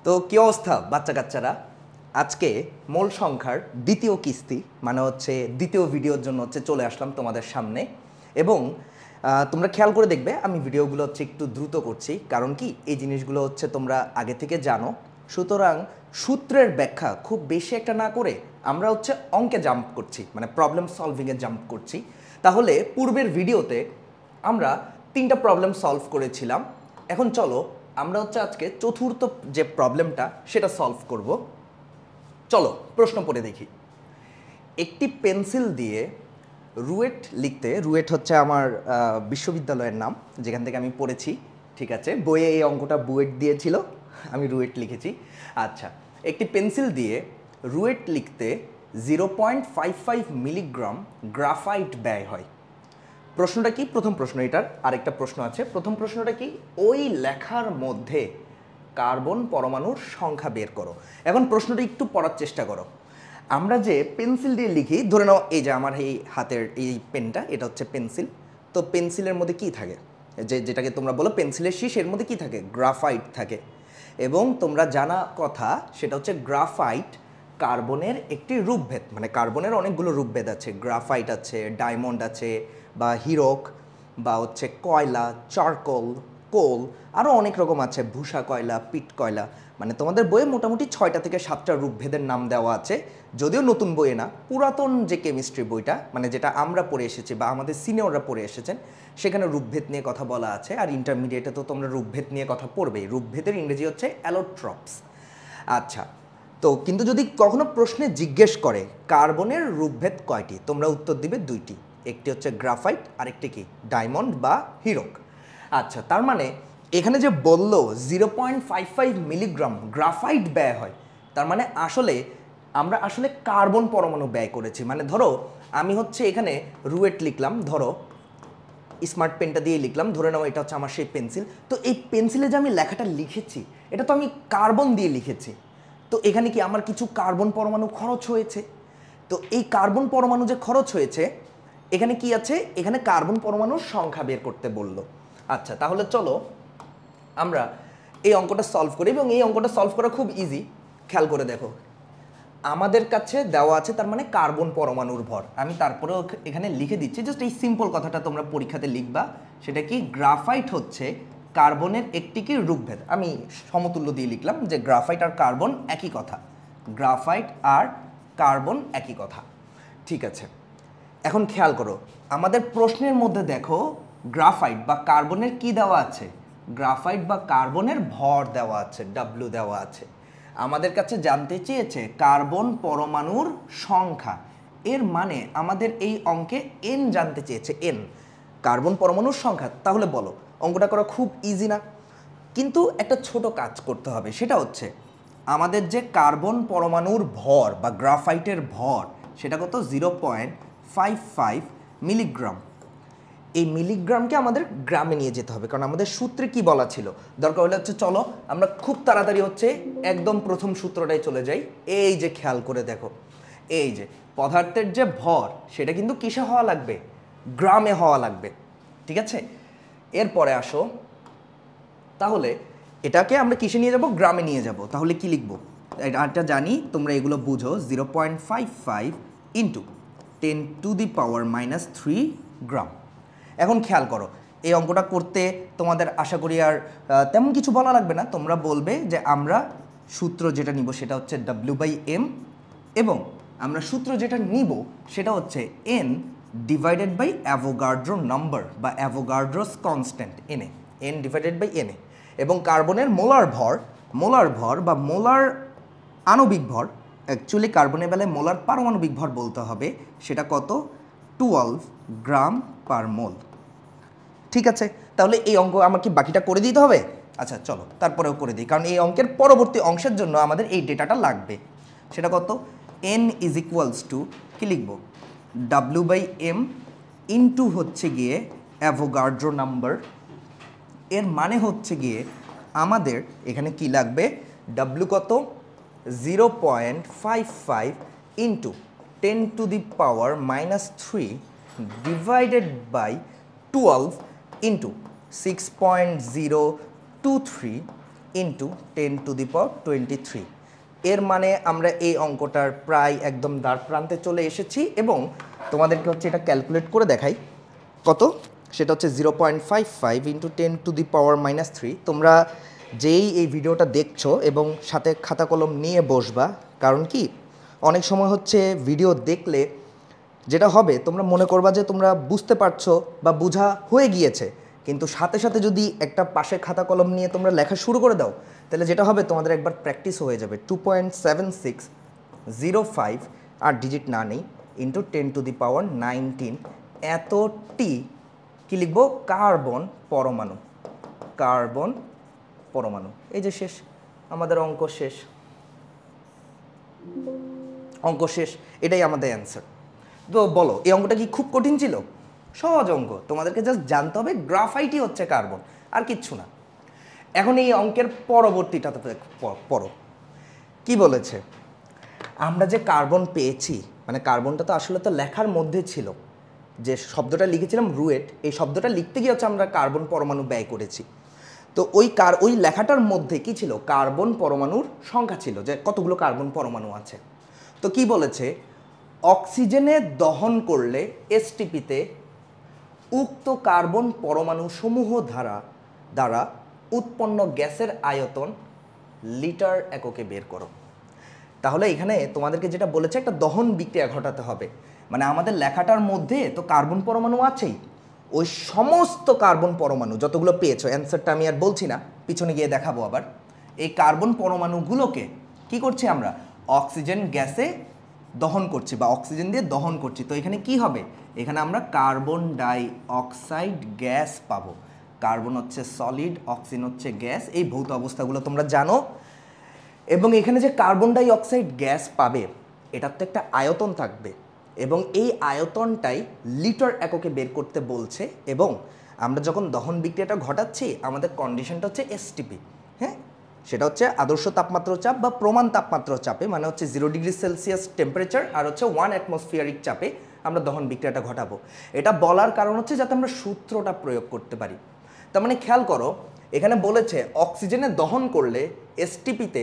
তো কি অবস্থা বাচ্চা কাচ্চারা? আজকে মূল সংখ্যার দ্বিতীয় কিস্তি মানে হচ্ছে দ্বিতীয় ভিডিওর জন্য চলে আসলাম তোমাদের সামনে। এবং তোমরা খেয়াল করে দেখবে আমি ভিডিওগুলো একটু দ্রুত করছি, কারণ কি এই জিনিসগুলো তোমরা আগে থেকে জানো। সুতরাং সূত্রের ব্যাখ্যা খুব বেশি একটা না করে আমরা অঙ্কে জাম্প করছি, মানে প্রবলেম সলভিংয়ে জাম্প করছি। তাহলে পূর্বের ভিডিওতে আমরা 3টা প্রবলেম সলভ করেছিলাম। এখন চলো আমরা আজকে চতুর্থ যে প্রবলেমটা সেটা সলভ করব। চলো প্রশ্ন পড়ে দেখি। একটি পেন্সিল দিয়ে রুয়েট লিখতে, রুয়েট আমার বিশ্ববিদ্যালয়ের নাম যেখান থেকে আমি পড়েছি, ঠিক আছে? বইয়ে এই অঙ্কটা বুয়েট দিয়েছিল, আমি রুয়েট লিখেছি। আচ্ছা, একটি পেন্সিল দিয়ে রুয়েট লিখতে 0.55 মিলিগ্রাম গ্রাফাইট ব্যয় হয়। প্রশ্নটা কি? প্রথম প্রশ্ন এটার আরেকটা প্রশ্ন আছে। প্রথম প্রশ্নটা কি? ওই লেখার মধ্যে কার্বন পরমাণুর সংখ্যা বের করো। এখন প্রশ্নটা একটু পড়ার চেষ্টা করো। আমরা যে পেন্সিল দিয়ে লিখি, ধরে নাও এই যে আমার এই হাতের এই পেনটা, এটা পেন্সিল। তো পেন্সিলের মধ্যে কি থাকে? যেটাকে তোমরা বলো পেন্সিলের শীষ, এর মধ্যে কি থাকে? গ্রাফাইট থাকে। এবং তোমরা জানা কথা সেটা গ্রাফাইট কার্বনের একটি রূপভেদ, মানে কার্বনের অনেকগুলো রূপভেদ আছে। গ্রাফাইট আছে, ডায়মন্ড আছে, বা হিরক, বা কয়লা, চারকোল, কোল, আরও অনেক রকম আছে, ভূষা কয়লা, পিট কয়লা। মানে তোমাদের বইয়ে মোটামুটি 6টা থেকে 7টা রূপভেদের নাম দেওয়া আছে, যদিও নতুন বইয়ে না, পুরাতন যে কেমিস্ট্রি বইটা, মানে যেটা আমরা পড়ে এসেছি বা আমাদের সিনিয়ররা পড়ে এসেছেন, সেখানে রূপভেদ নিয়ে কথা বলা আছে। আর ইন্টারমিডিয়েটে তো তোমরা রূপভেদ নিয়ে কথা পড়বেই। রূপভেদের ইংরেজি অ্যালোট্রপস। আচ্ছা, তো কিন্তু যদি কখনো প্রশ্নে জিজ্ঞেস করে কার্বনের রূপভেদ কয়টি, তোমরা উত্তর দিবে 2টি। একটি গ্রাফাইট আর একটি কি? ডায়মন্ড বা হিরক। আচ্ছা, তার মানে এখানে যে বললো 0.55 মিলিগ্রাম গ্রাফাইট ব্যয় হয়, তার মানে আমরা কার্বন পরমাণু ব্যয় করেছি। মানে ধরো আমি এখানে রুয়েট লিখলাম, ধরো স্মার্ট পেনটা দিয়ে লিখলাম, ধরে নাও এটা আমার সেই পেন্সিল। তো এই পেন্সিলে যে আমি লেখাটা লিখেছি, এটা তো আমি কার্বন দিয়ে লিখেছি। তো এখানে কি আমার কিছু কার্বন পরমাণু খরচ হয়েছে। তো এই কার্বন পরমাণু যে খরচ হয়েছে, এখানে কি আছে? এখানে কার্বন পরমাণুর সংখ্যা বের করতে বলল। আচ্ছা, তাহলে চলো আমরা এই অঙ্কটা সলভ করি। এবং এই অঙ্কটা সলভ করা খুব ইজি। খেয়াল করে দেখো, আমাদের কাছে দেওয়া আছে তার মানে কার্বন পরমাণুর ভর। আমি তারপরেও এখানে লিখে দিচ্ছি, জাস্ট এই সিম্পল কথাটা তোমরা পরীক্ষাতে লিখবা। সেটা কি? গ্রাফাইট কার্বনের একটি কি রূপভেদ। আমি সমতুল্য দিয়ে লিখলাম যে গ্রাফাইট আর কার্বন একই কথা। গ্রাফাইট আর কার্বন একই কথা, ঠিক আছে? এখন খেয়াল করো, আমাদের প্রশ্নের মধ্যে দেখো গ্রাফাইট বা কার্বনের কি দেওয়া আছে? গ্রাফাইট বা কার্বনের ভর দেওয়া আছে, ডাব্লিউ দেওয়া আছে। আমাদের কাছে জানতে চেয়েছে কার্বন পরমাণুর সংখ্যা। এর মানে আমাদের এই অঙ্কে এন জানতে চেয়েছে, এন কার্বন পরমাণুর সংখ্যা। তাহলে বলো, অঙ্কটা করা খুব ইজি না? কিন্তু একটা ছোট কাজ করতে হবে, সেটা আমাদের যে কার্বন পরমাণুর ভর বা গ্রাফাইটের ভর, সেটা কত? 0.55 মিলিগ্রাম। এই মিলিগ্রামকে আমাদের গ্রামে নিয়ে যেতে হবে, কারণ আমাদের সূত্রে কি বলা ছিল? দরকার হলে চলো আমরা খুব তাড়াতাড়ি একদম প্রথম সূত্রটাই চলে যাই। এই যে খেয়াল করে দেখো, এই যে পদার্থের যে ভর, সেটা কিন্তু কিসে হওয়া লাগবে? গ্রামে হওয়া লাগবে, ঠিক আছে? এরপরে আসো, তাহলে এটাকে আমরা কিসে নিয়ে যাব? গ্রামে নিয়ে যাব। তাহলে কি লিখবো? এটা জানি, তোমরা এগুলো বুঝো। 0.55 ইন্টু 10⁻³ গ্রাম। এখন খেয়াল করো, এই অঙ্কটা করতে তোমাদের আশা করি আর তেমন কিছু বলা লাগবে না। তোমরা বলবে যে আমরা সূত্র যেটা নিব সেটা W/m, এবং আমরা সূত্র যেটা নিব সেটা n divided by Avogadro number বা Avogadro's constant, n divided by n। এবং কার্বনের মোলার ভর বা মোলার আণবিক ভর, অ্যাকচুয়ালি কার্বনের বেলায় মোলার পারমাণবিক ভর বলতে হবে, সেটা কত? 12 গ্রাম পার মোল, ঠিক আছে? তাহলে এই অঙ্ক আমাকে বাকিটা করে দিতে হবে। আচ্ছা চলো তারপরেও করে দিই, কারণ এই অঙ্কের পরবর্তী অংশের জন্য আমাদের এই ডেটাটা লাগবে। সেটা কত? n ইজ ইকুয়ালস টু কি লিখব? W/m ইন্টু গিয়ে অ্যাভোগাড্রো নাম্বার। এর মানে গিয়ে আমাদের এখানে কি লাগবে? W কত? 0.55 into 10⁻³ divided by 12 into 6.023 into 10⁻23। এর মানে আমরা এই অঙ্কটার প্রায় একদম দ্বার প্রান্তে চলে এসেছি এবং তোমাদেরকে হচ্ছে এটা ক্যালকুলেট করে দেখাই কত, সেটা হচ্ছে 0.55 ইন্টু 10⁻³ তোমরা যেই এই ভিডিওটা দেখছো এবং সাথে খাতা কলম নিয়ে বসবা, কারণ কি অনেক সময় হচ্ছে ভিডিও দেখলে যেটা হবে তোমরা মনে করবা যে তোমরা বুঝতে পারছো বা বোঝা হয়ে গিয়েছে, কিন্তু সাথে সাথে যদি একটা পাশে খাতা কলম নিয়ে তোমরা লেখা শুরু করে দাও তাহলে যেটা হবে তোমাদের একবার প্র্যাকটিস হয়ে যাবে। 2.7605 আর ডিজিট না নেই ইন্টু 10⁻19 এতটি কি লিখবো, কার্বন পরমাণু। কার্বন পরমাণু, এই যে শেষ, আমাদের অঙ্ক শেষ, অঙ্ক শেষ, এটাই আমাদের অ্যান্সার। তো বলো এই অঙ্কটা কি খুব কঠিন ছিল? সহজ অঙ্ক, তোমাদেরকে জাস্ট জানতে হবে গ্রাফাইটই হচ্ছে কার্বন, আর কিচ্ছু না। এখন এই অঙ্কের পরবর্তীটাতে পড়ো কি বলেছে। আমরা যে কার্বন পেয়েছি, মানে কার্বনটা তো আসলে তো লেখার মধ্যে ছিল, যে শব্দটা লিখেছিলাম রুয়েট, এই শব্দটা লিখতে গিয়ে হচ্ছে আমরা কার্বন পরমাণু ব্যয় করেছি। তো ওই লেখাটার মধ্যে কি ছিল, কার্বন পরমাণুর সংখ্যা ছিল, যে কতগুলো কার্বন পরমাণু আছে। তো কি বলেছে, অক্সিজেনে দহন করলে এসটিপিতে উক্ত কার্বন পরমাণু সমূহ দ্বারা উৎপন্ন গ্যাসের আয়তন লিটার এককে বের করো। তাহলে এখানে তোমাদেরকে যেটা বলেছে একটা দহন বিক্রিয়া ঘটাতে হবে, মানে আমাদের লেখাটার মধ্যে তো কার্বন পরমাণু আছেই, ওই সমস্ত কার্বন পরমাণু যতগুলো পেয়েছো, অ্যান্সারটা আমি আর বলছি না, পিছনে গিয়ে দেখাবো আবার, এই কার্বন পরমাণুগুলোকে কি করছি আমরা, অক্সিজেন গ্যাসে দহন করছি বা অক্সিজেন দিয়ে দহন করছি। তো এখানে কি হবে, এখানে আমরা কার্বন ডাই অক্সাইড গ্যাস পাবো। কার্বন হচ্ছে সলিড, অক্সিজেন হচ্ছে গ্যাস, এই ভৌত অবস্থাগুলো তোমরা জানো। এবং এখানে যে কার্বন ডাই অক্সাইড গ্যাস পাবে এটার তো একটা আয়তন থাকবে, এবং এই আয়তনটাই লিটার এককে বের করতে বলছে। এবং আমরা যখন দহন বিক্রিয়াটা ঘটাচ্ছি আমাদের কন্ডিশনটা হচ্ছে এসটিপি, হ্যাঁ, সেটা হচ্ছে আদর্শ তাপমাত্রা চাপ বা প্রমাণ তাপমাত্রা চাপে, মানে হচ্ছে 0°C টেম্পারেচার আর হচ্ছে 1 অ্যাটমসফিয়ারিক চাপে আমরা দহন বিক্রিয়াটা ঘটাবো। এটা বলার কারণ হচ্ছে যাতে আমরা সূত্রটা প্রয়োগ করতে পারি। তার মানে খেয়াল করো, এখানে বলেছে অক্সিজেনে দহন করলে এসটিপিতে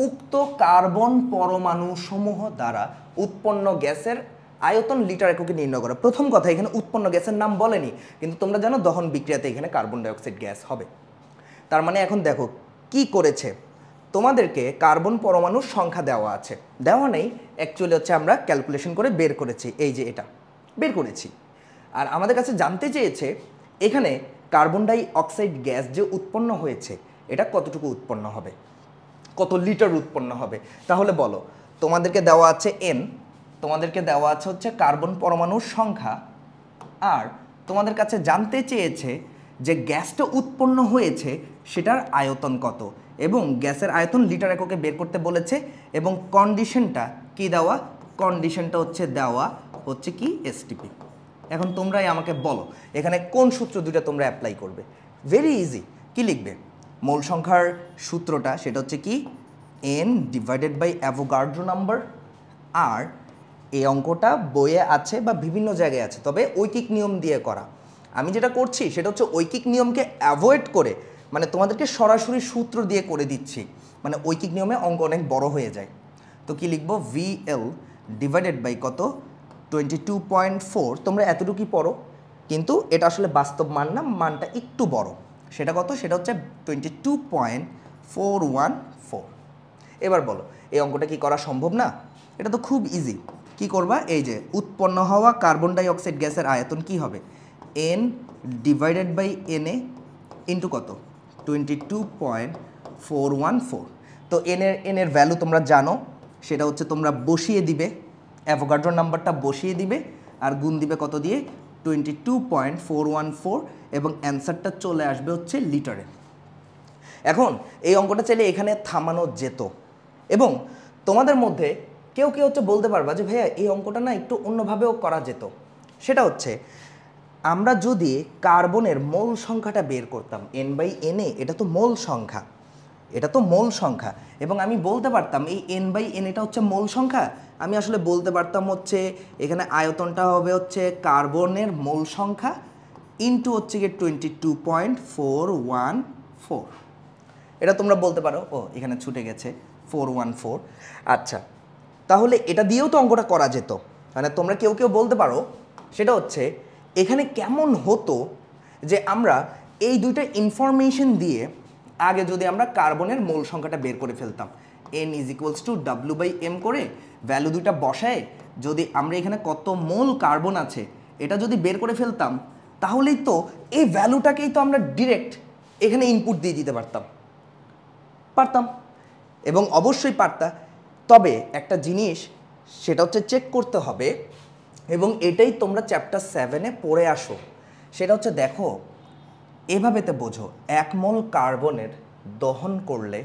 উক্ত কার্বন পরমাণু সমূহ দ্বারা উৎপন্ন গ্যাসের আয়তন লিটার এককে নির্ণয় করা। প্রথম কথা, এখানে উৎপন্ন গ্যাসের নাম বলেনি, কিন্তু তোমরা জানো দহন বিক্রিয়াতে এখানে কার্বন ডাইঅক্সাইড গ্যাস হবে। তার মানে এখন দেখো কি করেছে, তোমাদেরকে কার্বন পরমাণুর সংখ্যা দেওয়া আছে, দেওয়া নেই, অ্যাকচুয়ালি হচ্ছে আমরা ক্যালকুলেশন করে বের করেছি, এই যে এটা বের করেছি। আর আমাদের কাছে জানতে চেয়েছে এখানে কার্বন ডাই অক্সাইড গ্যাস যে উৎপন্ন হয়েছে এটা কতটুকু উৎপন্ন হবে, কত লিটার উৎপন্ন হবে। তাহলে বলো, তোমাদেরকে দেওয়া আছে এন, তোমাদেরকে দেওয়া আছে হচ্ছে কার্বন পরমাণুর সংখ্যা, আর তোমাদের কাছে জানতে চেয়েছে যে গ্যাসটা উৎপন্ন হয়েছে সেটার আয়তন কত, এবং গ্যাসের আয়তন লিটার এককে বের করতে বলেছে। এবং কন্ডিশনটা কি দেওয়া, কন্ডিশনটা হচ্ছে দেওয়া হচ্ছে কি এসটিপি। এখন তোমরাই আমাকে বলো এখানে কোন সূত্র দুটো তোমরা অ্যাপ্লাই করবে। ভেরি ইজি, কি লিখবে, মোল সংখ্যার সূত্রটা সেটা হচ্ছে কি n divided by Avogadro number. আর এই অঙ্কটা বইয়ে আছে বা বিভিন্ন জায়গায় আছে, তবে ঐকিক নিয়ম দিয়ে করা। আমি যেটা করছি সেটা হচ্ছে ঐকিক নিয়মকে অ্যাভয়েড করে, মানে তোমাদেরকে সরাসরি সূত্র দিয়ে করে দিচ্ছি, মানে ঐকিক নিয়মে অঙ্ক অনেক বড় হয়ে যায়। তো কি লিখবো, VL ডিভাইডেড বাই কত 22.4, তোমরা এতটুকুই পড়ো, কিন্তু এটা আসলে বাস্তব মান না, মানটা একটু বড়। সেটা কত, সেটা হচ্ছে 22.414। এবার বলো এই অঙ্কটা কি করা সম্ভব না? এটা তো খুব ইজি। কি করবা, এই যে উৎপন্ন হওয়া কার্বন ডাই অক্সাইড গ্যাসের আয়তন কি হবে, N divided by NA into কত 22.414। তো এনের ভ্যালু তোমরা জানো, সেটা হচ্ছে তোমরা বসিয়ে দিবে, অ্যাভোগাড্রো নাম্বারটা বসিয়ে দিবে আর গুণ দিবে কত দিয়ে 22.414, এবং অ্যান্সারটা চলে আসবে হচ্ছে লিটারে। এখন এই অঙ্কটা চাইলে এখানে থামানো যেত, এবং তোমাদের মধ্যে কেউ কেউ হচ্ছে বলতে পারবা যে ভাইয়া এই অঙ্কটা না একটু অন্যভাবেও করা যেত। সেটা হচ্ছে আমরা যদি কার্বনের মোল সংখ্যাটা বের করতাম, N/Na, এটা তো মোল সংখ্যা, এটা তো মোল সংখ্যা, এবং আমি বলতে পারতাম এই N/Na এটা হচ্ছে মোল সংখ্যা, আমি আসলে বলতে পারতাম হচ্ছে এখানে আয়তনটা হবে হচ্ছে কার্বনের মোল সংখ্যা ইন্টু হচ্ছে গিয়ে 22.414। এটা তোমরা বলতে পারো ও এখানে ছুটে গেছে 414। আচ্ছা, তাহলে এটা দিয়েও তো অঙ্কটা করা যেত। মানে তোমরা কেউ কেউ বলতে পারো সেটা হচ্ছে এখানে কেমন হতো যে আমরা এই দুইটা ইনফরমেশন দিয়ে আগে যদি আমরা কার্বনের মোল সংখ্যাটা বের করে ফেলতাম, n = W/m করে ভ্যালু দুইটা বসায় যদি আমরা এখানে কত মোল কার্বন আছে এটা যদি বের করে ফেলতাম, তাহলেই তো এই ভ্যালুটাকেই তো আমরা ডিরেক্ট এখানে ইনপুট দিয়ে দিতে পারতাম এবং অবশ্যই পারতা। তবে একটা জিনিস সেটা হচ্ছে চেক করতে হবে, এবং এটাই তোমরা চ্যাপ্টার 7-এ পড়ে আসো। সেটা হচ্ছে দেখো এভাবেতে বোঝো 1 মোল কার্বনের দহন করলে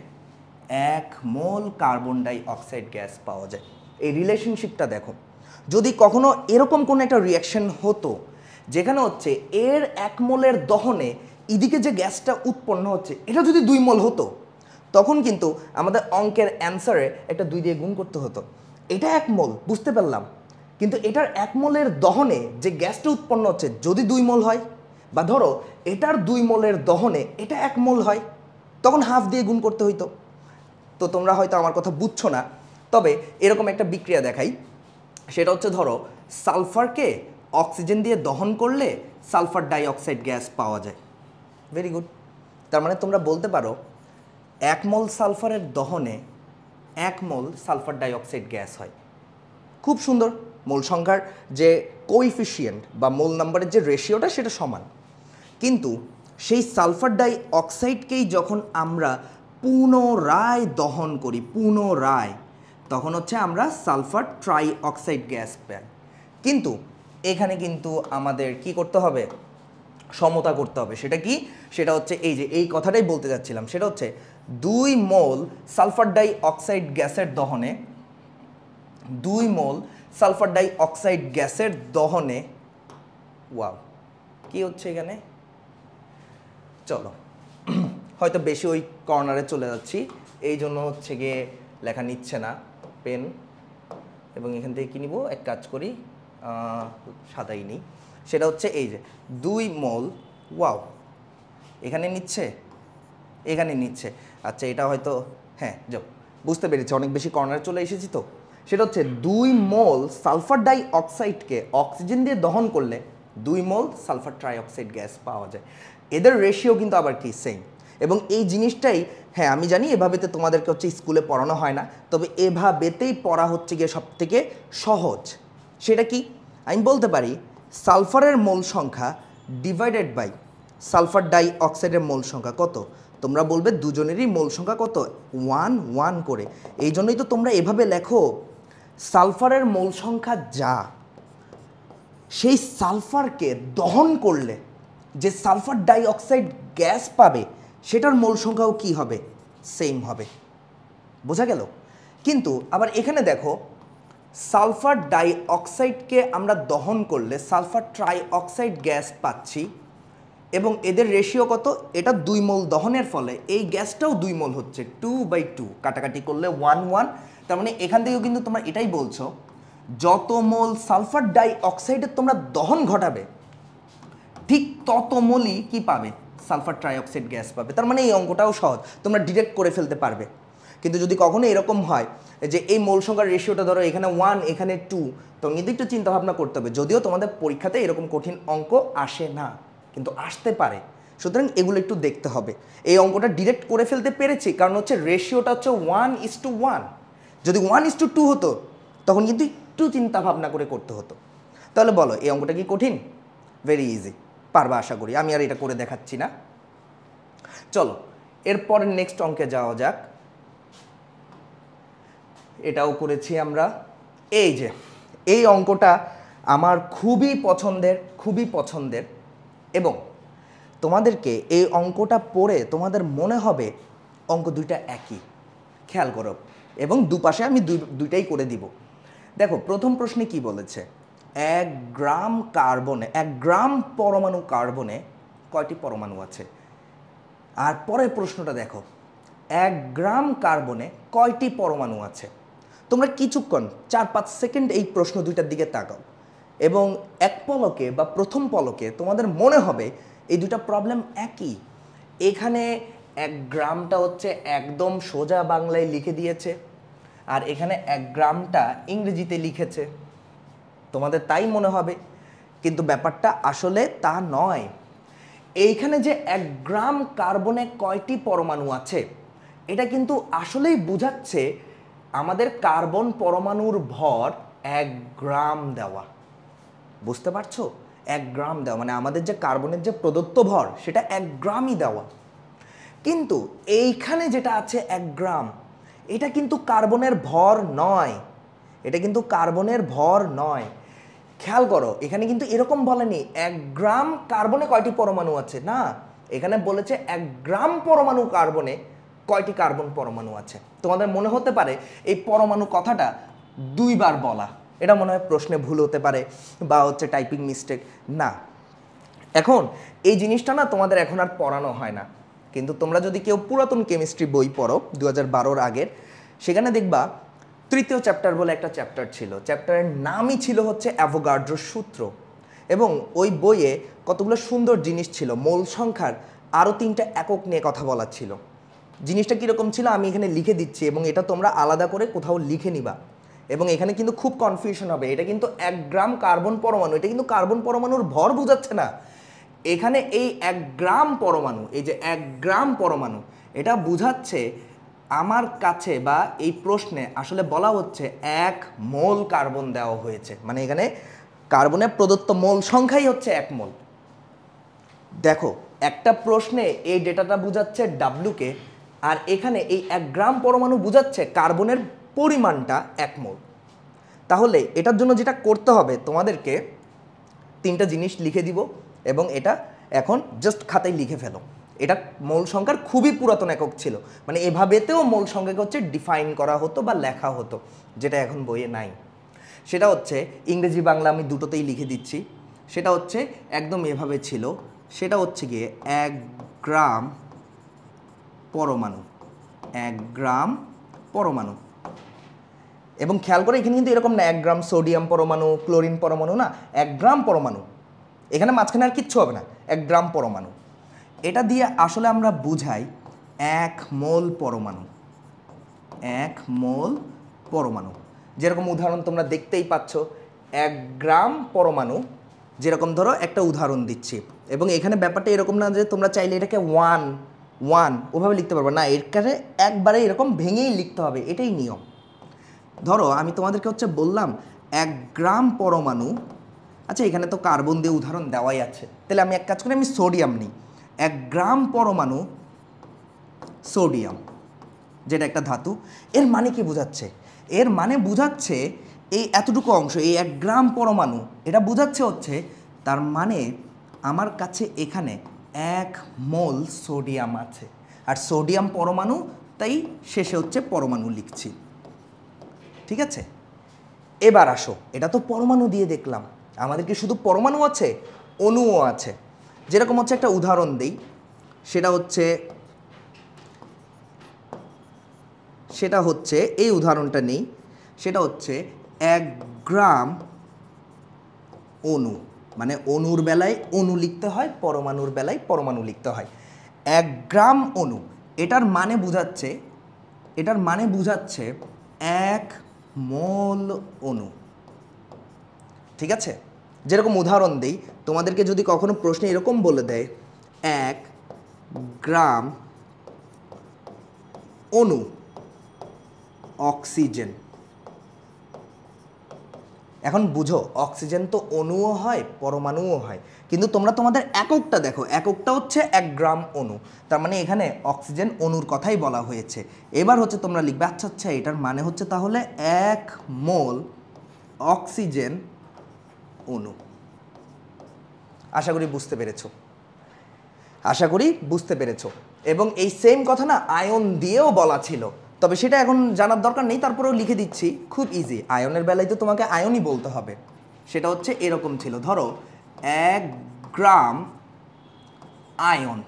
1 মোল কার্বন ডাই অক্সাইড গ্যাস পাওয়া যায়। এই রিলেশনশিপটা দেখো, যদি কখনো এরকম কোনো একটা রিয়াকশন হতো যেখানে হচ্ছে এর 1 মোলের দহনে এদিকে যে গ্যাসটা উৎপন্ন হচ্ছে এটা যদি 2 মোল হতো, তখন কিন্তু আমাদের অঙ্কের অ্যান্সারে একটা 2 দিয়ে গুণ করতে হতো। এটা 1 মোল বুঝতে পারলাম, কিন্তু এটার 1 মোলের দহনে যে গ্যাসটা উৎপন্ন হচ্ছে যদি 2 মোল হয়, বা ধরো এটার 2 মোলের দহনে এটা 1 মোল হয়, তখন হাফ দিয়ে গুণ করতে হইতো। তো তোমরা হয়তো আমার কথা বুঝছো না, তবে এরকম একটা বিক্রিয়া দেখাই। সেটা হচ্ছে ধরো সালফারকে অক্সিজেন দিয়ে দহন করলে সালফার ডাইঅক্সাইড গ্যাস পাওয়া যায়। Very good. তার মানে তোমরা বলতে পারো 1 মোল সালফারের দহনে 1 মোল সালফার ডাইঅক্সাইড গ্যাস হয়। খুব সুন্দর। মোল সংখ্যার যে কোইফিশিয়েন্ট বা মোল নাম্বারের যে রেশিওটা সেটা সমান, কিন্তু সেই সালফার ডাই অক্সাইডকেই যখন আমরা পুনরায় দহন করি তখন হচ্ছে আমরা সালফার ট্রাই অক্সাইড গ্যাস পাই। কিন্তু এখানে কিন্তু আমাদের কি করতে হবে, সমতা করতে হবে। সেটা কি? সেটা হচ্ছে এই যে এই কথাটাই বলতে যাচ্ছিলাম, সেটা হচ্ছে 2 মোল সালফার ডাই অক্সাইড গ্যাসের দহনে 2 মোল সালফার ডাই অক্সাইড গ্যাসের দহনে ওয়াও কি হচ্ছে এখানে, চলো হয়তো বেশি ওই কর্নারে চলে যাচ্ছি, এই জন্য হচ্ছে গিয়ে লেখা নিচ্ছে না পেন, এবং এখান থেকে কি নিব, এক কাজ করি সাদাই নিই। সেটা হচ্ছে এই যে 2 মোল ওয়াও এখানে নিচ্ছে আচ্ছা এটা হয়তো হ্যাঁ যাও বুঝতে পেরেছি, অনেক বেশি কর্নারে চলে এসেছি। তো সেটা হচ্ছে 2 মোল সালফার ডাই অক্সাইডকে অক্সিজেন দিয়ে দহন করলে 2 মোল সালফার ট্রাইঅক্সাইড গ্যাস পাওয়া যায়। এদের রেশিও কিন্তু আবার কি সেম, এবং এই জিনিসটাই হ্যাঁ আমি জানি এভাবেতে তোমাদেরকে হচ্ছে স্কুলে পড়ানো হয় না, তবে এভাবেতেই পড়া হচ্ছে গিয়ে সব থেকে সহজ। সেটা কি আমি বলতে পারি, সালফারের মোল সংখ্যা ডিভাইডেড বাই সালফার ডাই অক্সাইডের মোল সংখ্যা কত। তোমরা বলবে দুজনেরই মোল সংখ্যা কত, 1 1 করে। এই জন্যই তো তোমরা এভাবে লেখো, সালফারের মোল সংখ্যা যা, সেই সালফারকে দহন করলে যে সালফার ডাই অক্সাইড গ্যাস পাবে সেটার মোল সংখ্যাও কি হবে, সেম হবে। বোঝা গেল? কিন্তু আবার এখানে দেখো সালফার ডাই অক্সাইডকে আমরা দহন করলে সালফার ট্রাই অক্সাইড গ্যাস পাচ্ছি, এবং এদের রেশিও কত, এটা 2 মোল দহনের ফলে এই গ্যাসটাও 2 মোল হচ্ছে, 2/2 কাটাকাটি করলে 1 1। তার মানে এখান থেকেও কিন্তু তোমরা এটাই বলছো, যত মোল সালফার ডাই অক্সাইডের তোমরা দহন ঘটাবে ঠিক তত মোলই কি পাবে, সালফার ট্রাইঅক্সাইড গ্যাস পাবে। তার মানে এই অঙ্কটাও সহজ, তোমরা ডিরেক্ট করে ফেলতে পারবে। কিন্তু যদি কখনো এরকম হয় যে এই মোল সংখ্যার রেশিওটা ধরো এখানে 1 এখানে 2, তখন কিন্তু একটু চিন্তাভাবনা করতে হবে। যদিও তোমাদের পরীক্ষাতে এরকম কঠিন অঙ্ক আসে না, কিন্তু আসতে পারে, সুতরাং এগুলো একটু দেখতে হবে। এই অঙ্কটা ডিরেক্ট করে ফেলতে পেরেছি কারণ হচ্ছে রেশিওটা হচ্ছে 1:1। যদি 1:2 হতো তখন কিন্তু একটু চিন্তাভাবনা করে করতে হতো। তাহলে বলো এই অঙ্কটা কি কঠিন? ভেরি ইজি, পারবা আশা করি। আমি আর এটা করে দেখাচ্ছি না। চলো এরপরে নেক্সট অঙ্কে যাওয়া যাক। এটাও করেছি আমরা। এই যে এই অঙ্কটা আমার খুবই পছন্দের, এবং তোমাদেরকে এই অঙ্কটা পড়ে তোমাদের মনে হবে অঙ্ক দুইটা একই। খেয়াল করো, এবং দুপাশে আমি দুইটাই করে দিব। দেখো প্রথম প্রশ্নে কি বলেছে, 1 গ্রাম পরমাণু কার্বনে কয়টি পরমাণু আছে। আর পরের প্রশ্নটা দেখো, 1 গ্রাম কার্বনে কয়টি পরমাণু আছে। তোমরা কিছুক্ষণ 4-5 সেকেন্ড এই প্রশ্ন দুইটার দিকে তাকাও, এবং এক পলকে বা প্রথম পলকে তোমাদের মনে হবে এই দুটা প্রবলেম একই। এখানে এক গ্রামটা হচ্ছে একদম সোজা বাংলায় লিখে দিয়েছে, আর এখানে এক গ্রামটা ইংরেজিতে লিখেছে। তোমাদের তাই মনে হবে, কিন্তু ব্যাপারটা আসলে তা নয়। এইখানে যে 1 গ্রাম কার্বনে কয়টি পরমাণু আছে, এটা কিন্তু আসলেই বোঝাচ্ছে আমাদের কার্বন পরমাণুর ভর 1 গ্রাম দেওয়া। বুঝতে পারছো? 1 গ্রাম দেওয়া মানে আমাদের যে কার্বনের যে প্রদত্ত ভর সেটা 1 গ্রামই দেওয়া। কিন্তু এইখানে যেটা আছে 1 গ্রাম, এটা কিন্তু কার্বনের ভর নয়, এটা কিন্তু কার্বনের ভর নয়। খেয়াল করো, এখানে কিন্তু এরকম বলেনি 1 গ্রাম কার্বনে কয়টি পরমাণু আছে, না, এখানে বলেছে 1 গ্রাম পরমাণু কার্বনে কয়টি কার্বন পরমাণু আছে। তোমাদের মনে হতে পারে এই পরমাণু কথাটা 2 বার বলা, এটা মনে হয় প্রশ্নে ভুল হতে পারে বা হচ্ছে টাইপিং মিস্টেক। না, এখন এই জিনিসটা না তোমাদের এখন আর পড়ানো হয় না, কিন্তু তোমরা যদি কেউ পুরাতন কেমিস্ট্রি বই পড়ো 2012-র আগের, সেখানে দেখবা 3য় চ্যাপ্টার বলে একটা চ্যাপ্টার ছিল, চ্যাপ্টারের নামই ছিল হচ্ছে অ্যাভোগাড্রোর সূত্র। এবং ওই বইয়ে কতগুলো সুন্দর জিনিস ছিল, মোল সংখ্যার আরও 3টা একক নিয়ে কথা বলা ছিল। জিনিসটা কীরকম ছিল আমি এখানে লিখে দিচ্ছি, এবং এটা তোমরা আলাদা করে কোথাও লিখে নিবা। এবং এখানে কিন্তু খুব কনফিউশন হবে, এটা কিন্তু 1 গ্রাম কার্বন পরমাণু, এটা কিন্তু কার্বন পরমাণুর ভর বোঝাচ্ছে না। এখানে এই 1 গ্রাম পরমাণু, এই যে 1 গ্রাম পরমাণু, এটা বোঝাচ্ছে আমার কাছে বা এই প্রশ্নে আসলে বলা হচ্ছে 1 মোল কার্বন দেওয়া হয়েছে, মানে এখানে কার্বনের প্রদত্ত মোল সংখ্যাই হচ্ছে 1 মোল। দেখো, একটা প্রশ্নে এই ডেটাটা বোঝাচ্ছে ডাব্লুকে, আর এখানে এই 1 গ্রাম পরমাণু বোঝাচ্ছে কার্বনের পরিমাণটা 1 মোল। তাহলে এটার জন্য যেটা করতে হবে, তোমাদেরকে 3টা জিনিস লিখে দিব, এবং এটা এখন জাস্ট খাতায় লিখে ফেলো। এটা মোল সংখ্যার খুবই পুরাতন একক ছিল, মানে এভাবেতেও মোল সংখ্যাকে হচ্ছে ডিফাইন করা হতো বা লেখা হতো, যেটা এখন বইয়ে নাই। সেটা হচ্ছে ইংরেজি বাংলা আমি দুটোতেই লিখে দিচ্ছি। সেটা হচ্ছে একদম এভাবে ছিল, সেটা হচ্ছে গিয়ে 1 গ্রাম পরমাণু, 1 গ্রাম পরমাণু। এবং খেয়াল করে এখানে কিন্তু এরকম না 1 গ্রাম সোডিয়াম পরমাণু, ক্লোরিন পরমাণু, না, 1 গ্রাম পরমাণু, এখানে মাঝখানে আর কিচ্ছু হবে না, 1 গ্রাম পরমাণু। এটা দিয়ে আসলে আমরা বুঝাই 1 মোল পরমাণু, 1 মোল পরমাণু। যেরকম উদাহরণ তোমরা দেখতেই পাচ্ছ, 1 গ্রাম পরমাণু, যেরকম ধরো একটা উদাহরণ দিচ্ছি, এবং এখানে ব্যাপারটা এরকম না যে তোমরা চাইলে এটাকে 1 1 ওভাবে লিখতে পারবে না, এখানে একবারে এরকম ভেঙেই লিখতে হবে, এটাই নিয়ম। ধরো আমি তোমাদেরকে হচ্ছে বললাম 1 গ্রাম পরমাণু, আচ্ছা এখানে তো কার্বন দিয়ে উদাহরণ দেওয়াই আছে, তাহলে আমি এক কাজ করি, আমি সোডিয়াম নিই। 1 গ্রাম পরমাণু সোডিয়াম, যেটা একটা ধাতু। এর মানে কি বোঝাচ্ছে? এর মানে বোঝাচ্ছে এই এতটুকু অংশ, এই 1 গ্রাম পরমাণু, এটা বোঝাচ্ছে হচ্ছে তার মানে আমার কাছে এখানে 1 মোল সোডিয়াম আছে, আর সোডিয়াম পরমাণু, তাই শেষে হচ্ছে পরমাণু লিখছি। ঠিক আছে, এবার আসো, এটা তো পরমাণু দিয়ে দেখলাম, আমাদের কি শুধু পরমাণু আছে? অণুও আছে। যেরকম হচ্ছে একটা উদাহরণ দেই, সেটা হচ্ছে এই উদাহরণটা নেই, সেটা হচ্ছে 1 গ্রাম অণু, মানে অণুর বেলায় অণু লিখতে হয়, পরমাণুর বেলায় পরমাণু লিখতে হয়। 1 গ্রাম অণু, এটার মানে বোঝাচ্ছে 1 মোল অণু। ঠিক আছে, যেরকম উদাহরণ দেই, তোমাদেরকে যদি কখনো প্রশ্নে এরকম বলে দেয় 1 গ্রাম অণু অক্সিজেন, এখন বুঝো অক্সিজেন তো অণুও হয় পরমাণুও হয়, কিন্তু তোমরা তোমাদের এককটা দেখো, এককটা হচ্ছে 1 গ্রাম অণু, তার মানে এখানে অক্সিজেন অণুর কথাই বলা হয়েছে। এবার হচ্ছে তোমরা লিখবে আচ্ছা আচ্ছা এটার মানে হচ্ছে তাহলে 1 মোল অক্সিজেন অণু। আশা করি বুঝতে পেরেছো। এবং এই সেম কথা না আয়ন দিয়েও বলা ছিল, তবে সেটা এখন জানার দরকার নেই, তারপরেও লিখে দিচ্ছি, খুব ইজি। আয়নের বেলায় তো তোমাকে আয়নই বলতে হবে। সেটা হচ্ছে এরকম ছিল, ধরো 1 গ্রাম আয়ন,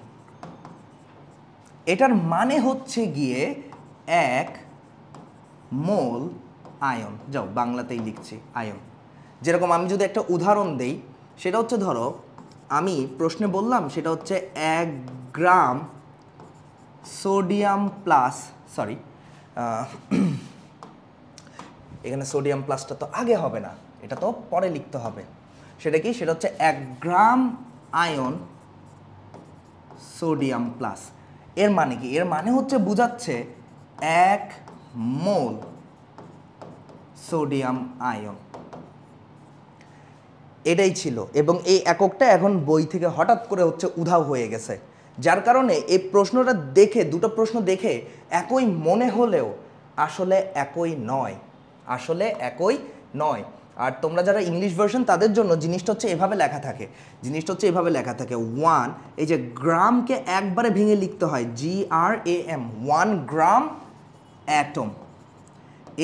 এটার মানে হচ্ছে গিয়ে 1 মোল আয়ন। যাও বাংলাতেই লিখছি আয়ন। যেরকম আমি যদি একটা উদাহরণ দেই, সেটা হচ্ছে ধরো আমি প্রশ্নে বললাম সেটা হচ্ছে 1 গ্রাম সোডিয়াম প্লাস, সরি এখানে সোডিয়াম প্লাসটা তো আগে হবে না, এটা তো পরে লিখতে হবে। সেটা কি? সেটা হচ্ছে 1 গ্রাম আয়ন সোডিয়াম প্লাস। এর মানে কি? এর মানে হচ্ছে বোঝাচ্ছে 1 মোল সোডিয়াম আয়ন। এটাই ছিল, এবং এই এককটা এখন বই থেকে হঠাৎ করে হচ্ছে উধাও হয়ে গেছে, যার কারণে এই প্রশ্নটা দেখে, দুটো প্রশ্ন দেখে একই মনে হলেও আসলে একই নয়, আসলে একই নয়। আর তোমরা যারা ইংলিশ ভার্সন তাদের জন্য জিনিসটা হচ্ছে এভাবে লেখা থাকে, জিনিসটা হচ্ছে এভাবে লেখা থাকে 1, এই যে গ্রামকে একবারে ভেঙে লিখতে হয় GRAM, 1 গ্রাম অ্যাটম।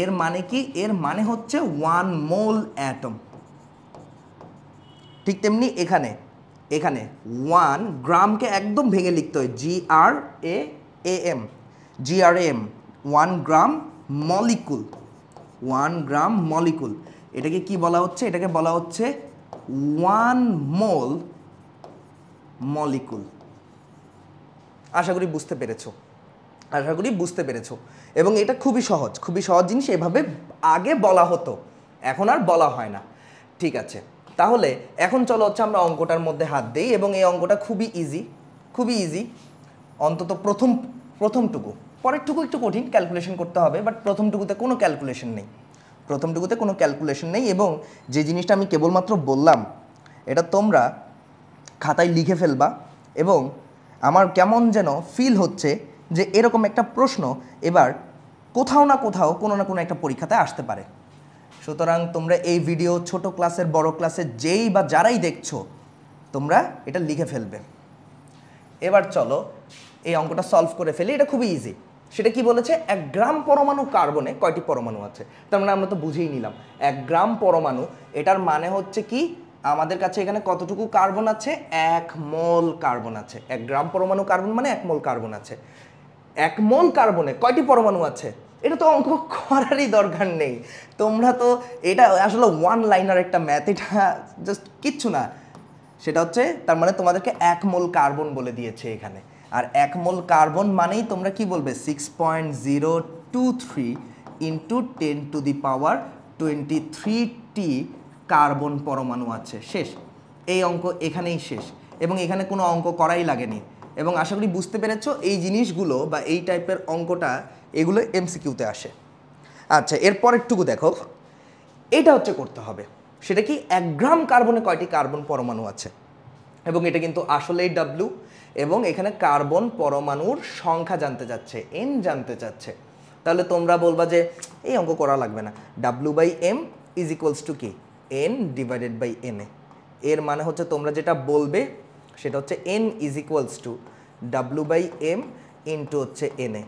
এর মানে কি? এর মানে হচ্ছে 1 মোল অ্যাটম। ঠিক তেমনি এখানে এখানে 1 গ্রামকে একদম ভেঙে লিখতে হয় GRAM, 1 গ্রাম মলিকুল, 1 গ্রাম মলিকুল। এটাকে কি বলা হচ্ছে? এটাকে বলা হচ্ছে 1 মোল মলিকুল। আশা করি বুঝতে পেরেছো, আশা করি বুঝতে পেরেছো। এবং এটা খুবই সহজ, খুবই সহজ জিনিস, এভাবে আগে বলা হতো, এখন আর বলা হয় না। ঠিক আছে, তাহলে এখন চলো হচ্ছে আমরা অঙ্কটার মধ্যে হাত দেই, এবং এই অঙ্কটা খুবই ইজি, খুবই ইজি, অন্তত প্রথমটুকু। পরেরটুকু একটু কঠিন, ক্যালকুলেশন করতে হবে, বাট প্রথমটুকুতে কোনো ক্যালকুলেশন নেই, প্রথমটুকুতে কোনো ক্যালকুলেশন নেই। এবং যে জিনিসটা আমি কেবলমাত্র বললাম এটা তোমরা খাতায় লিখে ফেলবা, এবং আমার কেমন যেন ফিল হচ্ছে যে এরকম একটা প্রশ্ন এবার কোথাও না কোথাও কোনো না কোনো একটা পরীক্ষাতে আসতে পারে। সুতরাং তোমরা এই ভিডিও ছোট ক্লাসের, বড় ক্লাসের যেই বা যারাই দেখছো, তোমরা এটা লিখে ফেলবে। এবার চলো এই অঙ্কটা সলভ করে ফেলি, এটা খুবই ইজি। সেটা কি বলেছে? 1 গ্রাম পরমাণু কার্বনে কয়টি পরমাণু আছে? তার মানে আমরা তো বুঝেই নিলাম 1 গ্রাম পরমাণু, এটার মানে হচ্ছে কি আমাদের কাছে এখানে কতটুকু কার্বন আছে? 1 মোল কার্বন আছে। 1 গ্রাম পরমাণু কার্বন মানে 1 মোল কার্বন আছে। 1 মোল কার্বনে কয়টি পরমাণু আছে? এটা তো অঙ্ক করারই দরকার নেই, তোমরা তো এটা আসলে 1 লাইনার একটা ম্যাথ, এটা জাস্ট কিচ্ছু না। সেটা হচ্ছে তার মানে তোমাদেরকে 1 মোল কার্বন বলে দিয়েছে এখানে, আর 1 মোল কার্বন মানেই তোমরা কি বলবে? 6.023 ইন্টু 10⁻23টি কার্বন পরমাণু আছে। শেষ, এই অঙ্ক এখানেই শেষ, এবং এখানে কোনো অঙ্ক করাই লাগেনি। এবং আশা করি বুঝতে পেরেছো এই জিনিসগুলো বা এই টাইপের অঙ্কটা এগুলো এমসিকিউতে আসে। আচ্ছা, এরপরেরটুকু দেখো, এটা হচ্ছে করতে হবে। সেটা কি? 1 গ্রাম কার্বনে কয়টি কার্বন পরমাণু আছে, এবং এটা কিন্তু আসলেই ডাব্লিউ, এবং এখানে কার্বন পরমাণুর সংখ্যা জানতে চাচ্ছে, এন জানতে চাচ্ছে। তাহলে তোমরা বলবা যে এই অঙ্ক করা লাগবে না, W/M ইজ ইকুয়ালস টু কি? N divided by NA। এর মানে হচ্ছে তোমরা যেটা বলবে সেটা হচ্ছে N is equals two W/M into হচ্ছে NA,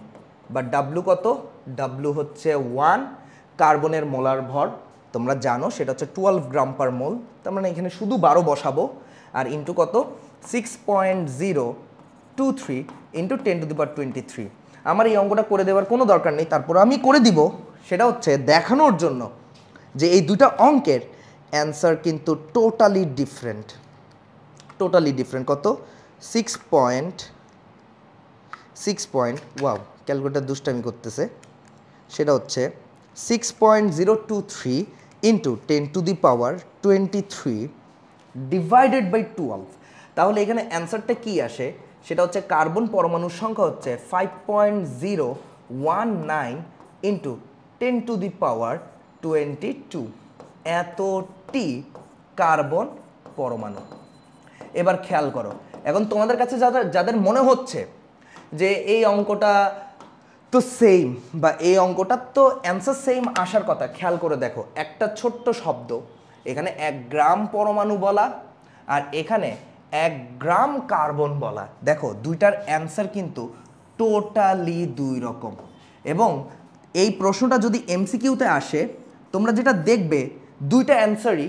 বা W কত? W হচ্ছে 1, কার্বনের মোলার ভর তোমরা জানো সেটা হচ্ছে 12 গ্রাম পার মোল, তার মানে এখানে শুধু 12 বসাবো, আর ইন্টু কত? 6.023 ইন্টু 10⁻23। আমার এই অঙ্কটা করে দেওয়ার কোনো দরকার নেই, তারপর আমি করে দিব। সেটা হচ্ছে দেখানোর জন্য যে এই দুটা অঙ্কের অ্যান্সার কিন্তু টোটালি ডিফারেন্ট, টোটালি ডিফারেন্ট। কত? 6. ওয়াও, ক্যালকুলেটার দুষ্টামি করতেছে। সেটা হচ্ছে 6.023 ইন্টু 10⁻23 ডিভাইডেড বাই 12। তাহলে এখানে অ্যান্সারটা কি আসে? সেটা হচ্ছে কার্বন পরমাণুর সংখ্যা হচ্ছে 5.019 ইন্টু 10⁻22, এতটি কার্বন পরমাণু। এবার খেয়াল করো, এখন তোমাদের কাছে যাদের মনে হচ্ছে যে এই অঙ্কটা তো সেম, বা এই অঙ্কটার তো অ্যান্সার সেম আসার কথা, খেয়াল করে দেখো একটা ছোট্ট শব্দ, এখানে 1 গ্রাম পরমাণু বলা আর এখানে 1 গ্রাম কার্বন বলা। দেখো দুইটার অ্যান্সার কিন্তু টোটালি 2 রকম। এবং এই প্রশ্নটা যদি এমসিকিউতে আসে, তোমরা যেটা দেখবে দুইটা অ্যান্সারই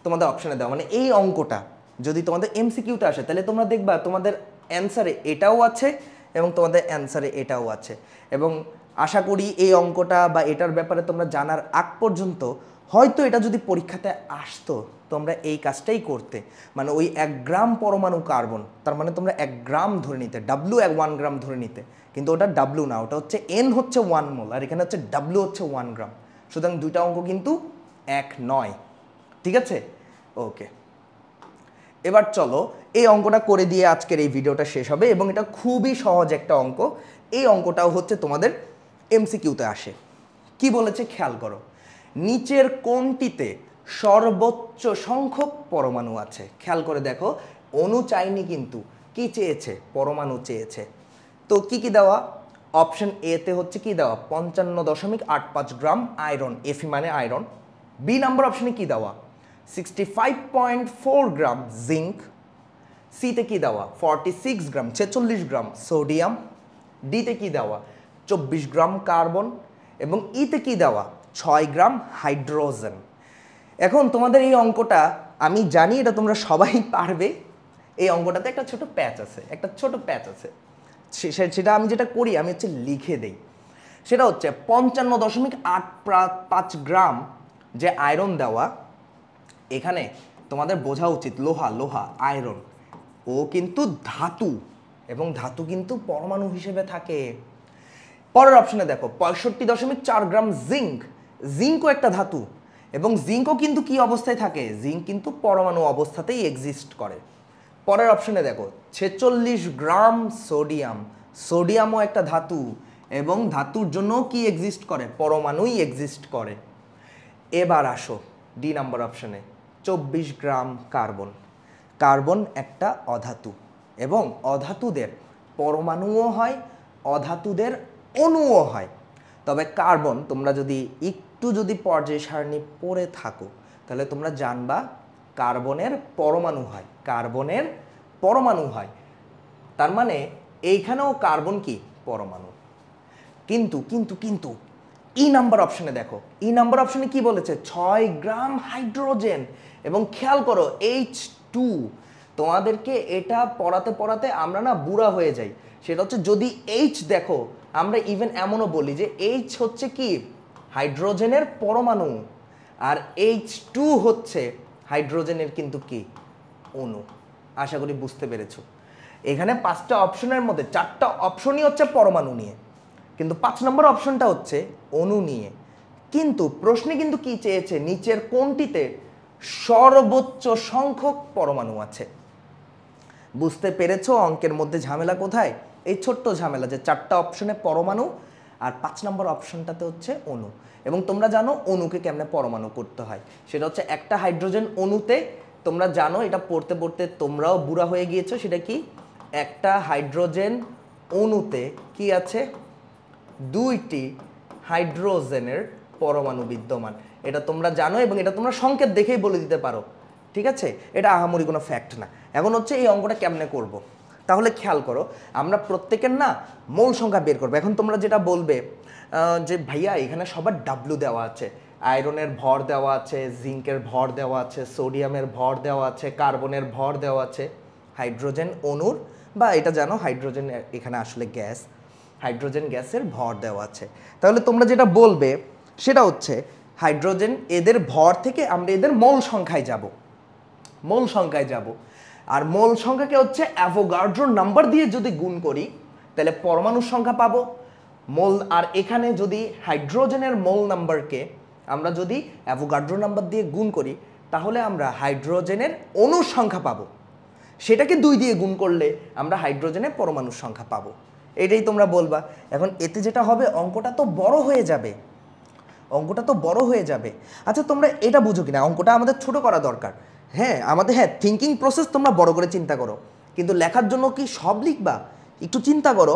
তোমাদের অপশানে দেওয়া, মানে এই অঙ্কটা যদি তোমাদের এমসিকিউতে আসে তাহলে তোমরা দেখবা তোমাদের অ্যান্সারে এটাও আছে এবং তোমাদের অ্যান্সারে এটাও আছে। এবং আশা করি এই অঙ্কটা বা এটার ব্যাপারে তোমরা জানার আগ পর্যন্ত হয়তো এটা যদি পরীক্ষাতে আসতো তোমরা এই কাজটাই করতে, মানে ওই 1 গ্রাম পরমাণু কার্বন, তার মানে তোমরা 1 গ্রাম ধরে নিতে, ডাব্লু 1 গ্রাম ধরে নিতে, কিন্তু ওটা ডাব্লু না, ওটা হচ্ছে এন হচ্ছে 1 মোল আর এখানে হচ্ছে ডাব্লু হচ্ছে 1 গ্রাম। সুতরাং দুইটা অঙ্ক কিন্তু এক নয়, ঠিক আছে? ওকে, এবার চলো এই অঙ্কটা করে দিয়ে আজকের এই ভিডিওটা শেষ হবে এবং এটা খুবই সহজ একটা অঙ্ক। এই অঙ্কটাও হচ্ছে তোমাদের এমসিকিউতে আসে। কি বলেছে খেয়াল করো, নিচের কোনটিতে সর্বোচ্চ সংখ্যক পরমাণু আছে? খেয়াল করে দেখো, অণু চাইনি কিন্তু কি চেয়েছে? পরমাণু চেয়েছে। তো কি কি দেওয়া? অপশন এ তে হচ্ছে কি দেওয়া? 55.85 গ্রাম আয়রন, এফি মানে আয়রন। বি নাম্বার অপশনে কি দেওয়া? 65.4 গ্রাম জিঙ্ক। সিতে কি দেওয়া? 46 গ্রাম 46 গ্রাম সোডিয়াম। ডিতে কি দেওয়া? 24 গ্রাম কার্বন। এবং ইতে কি দেওয়া? 6 গ্রাম হাইড্রোজেন। এখন তোমাদের এই অঙ্কটা আমি জানি এটা তোমরা সবাই পারবে। এই অঙ্কটাতে একটা ছোট প্যাচ আছে, সেটা আমি যেটা করি আমি হচ্ছে লিখে দেই। সেটা হচ্ছে 55.85 গ্রাম যে আয়রন দেওয়া, এখানে তোমাদের বোঝা উচিত লোহা আয়রন, ও কিন্তু ধাতু এবং ধাতু কিন্তু পরমাণু হিসেবে থাকে। পরের অপশনে দেখো 65.4 গ্রাম জিঙ্ক, জিঙ্কও একটা ধাতু এবং জিঙ্কও কিন্তু কি অবস্থায় থাকে? জিঙ্ক কিন্তু পরমাণু অবস্থাতেই এক্সিস্ট করে। পরের অপশনে দেখো 46 গ্রাম সোডিয়াম, সোডিয়ামও একটা ধাতু এবং ধাতুর জন্য কি এক্সিস্ট করে? পরমাণুই এক্সিস্ট করে। এবার আসো ডি নাম্বার অপশনে 24 গ্রাম কার্বন, কার্বন একটা অধাতু এবং অধাতুদের পরমাণুও হয়, অধাতুদের অণুও হয়। তবে কার্বন তোমরা যদি একটু পর্যায় সারণী পড়ে থাকো তাহলে তোমরা জানবা কার্বনের পরমাণু হয়, কার্বনের পরমাণু হয়। তার মানে এইখানেও কার্বন কি? পরমাণু। কিন্তু কিন্তু কিন্তু ই নাম্বার অপশনে দেখো, ই নাম্বার অপশনে কি বলেছে? 6 গ্রাম হাইড্রোজেন। এবং খেয়াল করো H2, তোমাদেরকে এটা পড়াতে পড়াতে আমরা না বুড়া হয়ে যাই। সেটা হচ্ছে যদি H দেখো, আমরা ইভেন এমনও বলি যে H হচ্ছে কি? হাইড্রোজেনের পরমাণু, আর H2 হচ্ছে হাইড্রোজেনের কিন্তু কি? অণু। আশা করি বুঝতে পেরেছো। এখানে 5টা অপশনের মধ্যে 4টা অপশনই হচ্ছে পরমাণু নিয়ে, কিন্তু 5 নম্বর অপশনটা হচ্ছে অণু নিয়ে। কিন্তু প্রশ্নে কিন্তু কি চেয়েছে? নিচের কোনটিতে সর্বোচ্চ সংখ্যক পরমাণু আছে? বুঝতে পেরেছো অঙ্কের মধ্যে ঝামেলা কোথায়? এই ছোট্ট ঝামেলা যে 4টা অপশনে পরমাণু আর 5 নম্বর অপশনটাতে হচ্ছে অণু। এবং তোমরা জানো অণুকে কেমনে পরমাণু করতে হয়, সেটা হচ্ছে একটা হাইড্রোজেন অণুতে, তোমরা জানো এটা পড়তে পড়তে তোমরাও বুড়া হয়ে গিয়েছো। সেটা কি? একটা হাইড্রোজেন অণুতে কি আছে? 2টি হাইড্রোজেনের পরমাণু বিদ্যমান। এটা তোমরা জানো এবং এটা তোমরা সংকেত দেখেই বলে দিতে পারো, ঠিক আছে? এটা আহামরি কোনো ফ্যাক্ট না। এখন হচ্ছে এই অঙ্কটা কেমনে করব। তাহলে খেয়াল করো, আমরা প্রত্যেকের না মোল সংখ্যা বের করবো। এখন তোমরা যেটা বলবে যে ভাইয়া এখানে সবার ডাব্লু দেওয়া আছে, আয়রনের ভর দেওয়া আছে, জিঙ্কের ভর দেওয়া আছে, সোডিয়ামের ভর দেওয়া আছে, কার্বনের ভর দেওয়া আছে, হাইড্রোজেন অণুর, বা এটা জানো হাইড্রোজেন এখানে আসলে গ্যাস, হাইড্রোজেন গ্যাসের ভর দেওয়া আছে। তাহলে তোমরা যেটা বলবে সেটা হচ্ছে হাইড্রোজেন, এদের ভর থেকে আমরা এদের মোল সংখ্যায় যাব, মোল সংখ্যায় যাব। আর মোল সংখ্যাকে হচ্ছে অ্যাভোগাড্রো নাম্বার দিয়ে যদি গুণ করি তাহলে পরমাণুর সংখ্যা পাবো। মোল, আর এখানে যদি হাইড্রোজেনের মোল নাম্বারকে আমরা যদি অ্যাভোগাড্রো নাম্বার দিয়ে গুণ করি তাহলে আমরা হাইড্রোজেনের অণুর সংখ্যা পাবো। সেটাকে 2 দিয়ে গুণ করলে আমরা হাইড্রোজেনের পরমাণুর সংখ্যা পাবো। এটাই তোমরা বলবা। এখন এতে যেটা হবে, অঙ্কটা তো বড় হয়ে যাবে, অঙ্কটা তো বড় হয়ে যাবে। আচ্ছা তোমরা এটা বুঝো কিনা, অঙ্কটা আমাদের ছোট করা দরকার। হ্যাঁ আমাদের, হ্যাঁ থিঙ্কিং প্রসেস তোমরা বড় করে চিন্তা করো, কিন্তু লেখার জন্য কি সব লিখবা? একটু চিন্তা করো।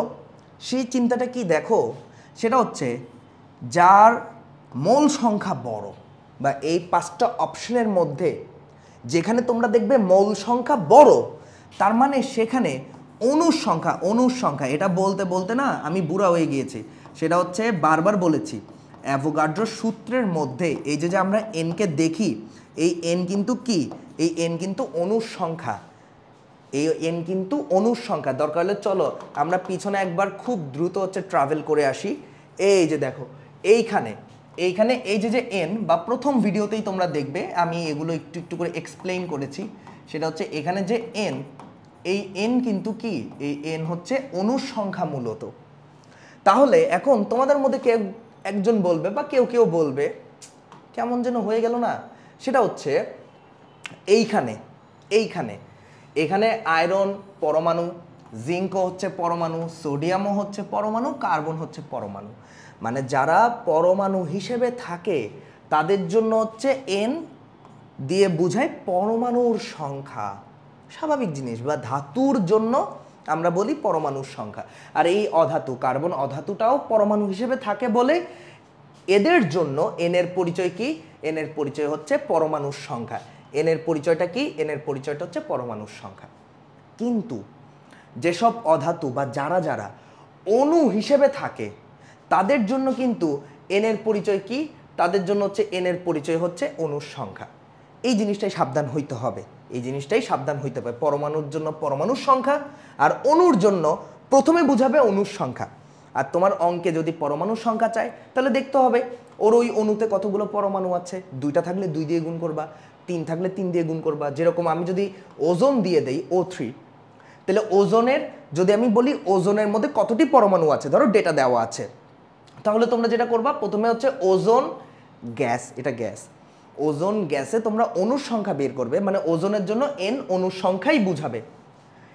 সেই চিন্তাটা কি দেখো, সেটা হচ্ছে যার মোল সংখ্যা বড়, বা এই 5টা অপশনের মধ্যে যেখানে তোমরা দেখবে মোল সংখ্যা বড়, তার মানে সেখানে অণুর সংখ্যা, এটা বলতে বলতে না আমি বুড়া হয়ে গিয়েছি। সেটা হচ্ছে বারবার বলেছি, অ্যাভোগাড্রো সূত্রের মধ্যে এই যে আমরা এনকে দেখি, এই এন কিন্তু কি? এই এন কিন্তু অণুর সংখ্যা, এই এন কিন্তু অণুর সংখ্যা। দরকার হলে চলো আমরা পিছনে একবার খুব দ্রুত হচ্ছে ট্রাভেল করে আসি। এই যে দেখো এইখানে এইখানে এই যে এন বা প্রথম ভিডিওতেই তোমরা দেখবে আমি এগুলো একটু একটু করে এক্সপ্লেইন করেছি, সেটা হচ্ছে এখানে যে এন, এই এন কিন্তু কি, এই এন হচ্ছে অণুর সংখ্যা মূলত। তাহলে এখন তোমাদের মধ্যে কেউ একজন বলবে বা কেউ কেউ বলবে কেমন যেন হয়ে গেল না, সেটা হচ্ছে এইখানে এইখানে এখানে আয়রন পরমাণু, জিঙ্কও হচ্ছে পরমাণু, সোডিয়ামও হচ্ছে পরমাণু, কার্বন হচ্ছে পরমাণু। মানে যারা পরমাণু হিসেবে থাকে তাদের জন্য হচ্ছে এন দিয়ে বোঝায় পরমাণুর সংখ্যা, স্বাভাবিক জিনিস। বা ধাতুর জন্য আমরা বলি পরমাণুর সংখ্যা। আর এই অধাতু, কার্বন অধাতুটাও পরমাণু হিসেবে থাকে বলে এদের জন্য এন এর পরিচয় কি, এন এর পরিচয় হচ্ছে পরমাণুর সংখ্যা। এন এর পরিচয়টা কি, এন এর পরিচয়টা হচ্ছে পরমাণুর সংখ্যা। কিন্তু যেসব অধাতু বা যারা যারা অণু হিসেবে থাকে তাদের জন্য কিন্তু এন এর পরিচয় কি, তাদের জন্য হচ্ছে এন এর পরিচয় হচ্ছে অণুর সংখ্যা। এই জিনিসটাই সাবধান হইতে হবে, এই জিনিসটাই সাবধান হইতে হবে। পরমাণুর জন্য পরমাণুর সংখ্যা, আর অণুর জন্য প্রথমে বুঝাবে অণুর সংখ্যা। আর তোমার অঙ্কে যদি পরমাণুর সংখ্যা চাই তাহলে দেখতে হবে ওর ওই অণুতে কতগুলো পরমাণু আছে, 2টা থাকলে 2 দিয়ে গুণ করবা, 3 থাকলে 3 দিয়ে গুণ করবা। যেরকম আমি যদি ওজোন দিয়ে দেই O3, তাহলে ওজোনের যদি আমি বলি ওজোনের মধ্যে কতটি পরমাণু আছে, ধরো ডেটা দেওয়া আছে, তাহলে তোমরা যেটা করবা প্রথমে হচ্ছে ওজোন গ্যাস, এটা গ্যাস, ওজোন গ্যাসে তোমরা অণুর সংখ্যা বের করবে, মানে ওজোনের জন্য এন অণুর সংখ্যাই বুঝাবে।